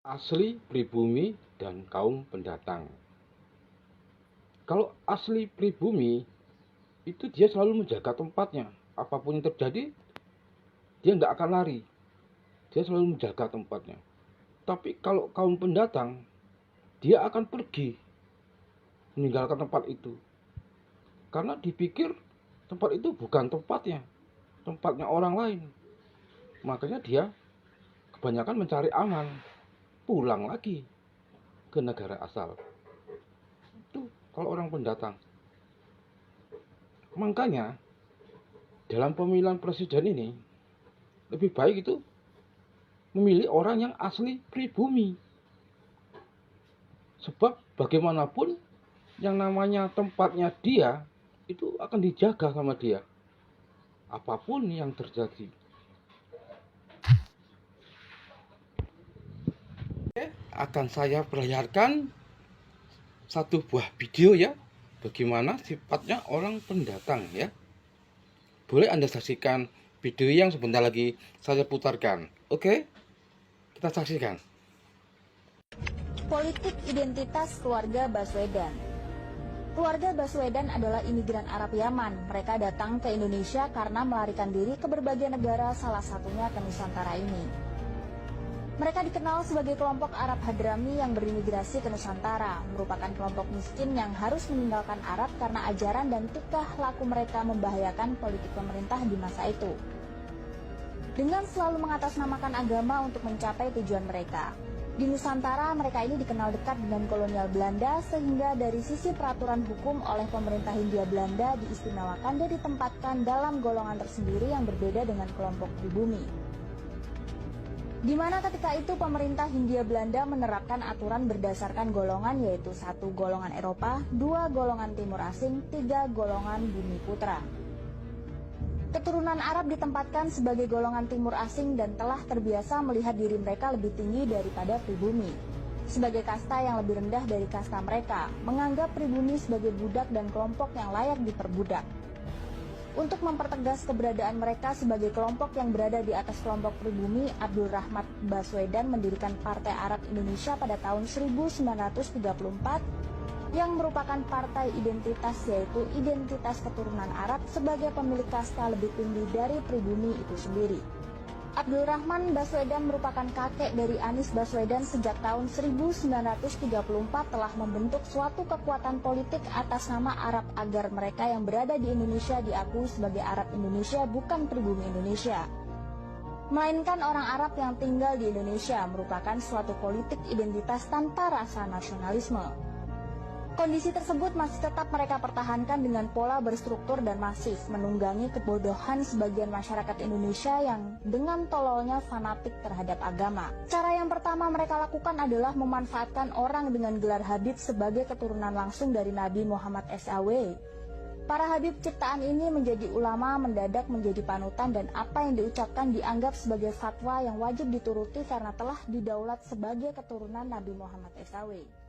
Asli pribumi dan kaum pendatang. Kalau asli pribumi itu dia selalu menjaga tempatnya. Apapun yang terjadi, dia nggak akan lari. Dia selalu menjaga tempatnya. Tapi kalau kaum pendatang, dia akan pergi meninggalkan tempat itu. Karena dipikir tempat itu bukan tempatnya orang lain. Makanya dia kebanyakan mencari aman, pulang lagi ke negara asal. Itu kalau orang pendatang. Makanya dalam pemilihan presiden ini lebih baik itu memilih orang yang asli pribumi. Sebab bagaimanapun yang namanya tempatnya dia itu akan dijaga sama dia. Apapun yang terjadi. Akan saya perlihatkan satu buah video ya, bagaimana sifatnya orang pendatang ya. Boleh Anda saksikan video yang sebentar lagi saya putarkan. Oke, kita saksikan. Politik identitas keluarga Baswedan. Keluarga Baswedan adalah imigran Arab Yaman. Mereka datang ke Indonesia karena melarikan diri ke berbagai negara, salah satunya ke Nusantara ini. Mereka dikenal sebagai kelompok Arab Hadrami yang berimigrasi ke Nusantara, merupakan kelompok miskin yang harus meninggalkan Arab karena ajaran dan tingkah laku mereka membahayakan politik pemerintah di masa itu. Dengan selalu mengatasnamakan agama untuk mencapai tujuan mereka. Di Nusantara, mereka ini dikenal dekat dengan kolonial Belanda sehingga dari sisi peraturan hukum oleh pemerintah Hindia Belanda diistimewakan dan ditempatkan dalam golongan tersendiri yang berbeda dengan kelompok pribumi. Di mana ketika itu pemerintah Hindia Belanda menerapkan aturan berdasarkan golongan, yaitu 1 golongan Eropa, 2 golongan Timur Asing, 3 golongan Bumi Putra. Keturunan Arab ditempatkan sebagai golongan Timur Asing dan telah terbiasa melihat diri mereka lebih tinggi daripada pribumi. Sebagai kasta yang lebih rendah dari kasta mereka, menganggap pribumi sebagai budak dan kelompok yang layak diperbudak. Untuk mempertegas keberadaan mereka sebagai kelompok yang berada di atas kelompok pribumi, Abdul Rahmat Baswedan mendirikan Partai Arab Indonesia pada tahun 1934 yang merupakan partai identitas, yaitu identitas keturunan Arab sebagai pemilik kasta lebih tinggi dari pribumi itu sendiri. Abdul Rahman Baswedan merupakan kakek dari Anies Baswedan. Sejak tahun 1934 telah membentuk suatu kekuatan politik atas nama Arab agar mereka yang berada di Indonesia diakui sebagai Arab Indonesia, bukan pribumi Indonesia, melainkan orang Arab yang tinggal di Indonesia, merupakan suatu politik identitas tanpa rasa nasionalisme. Kondisi tersebut masih tetap mereka pertahankan dengan pola berstruktur dan masif, menunggangi kebodohan sebagian masyarakat Indonesia yang dengan tololnya fanatik terhadap agama. Cara yang pertama mereka lakukan adalah memanfaatkan orang dengan gelar Habib sebagai keturunan langsung dari Nabi Muhammad SAW. Para Habib ciptaan ini menjadi ulama, mendadak menjadi panutan, dan apa yang diucapkan dianggap sebagai fatwa yang wajib dituruti karena telah didaulat sebagai keturunan Nabi Muhammad SAW.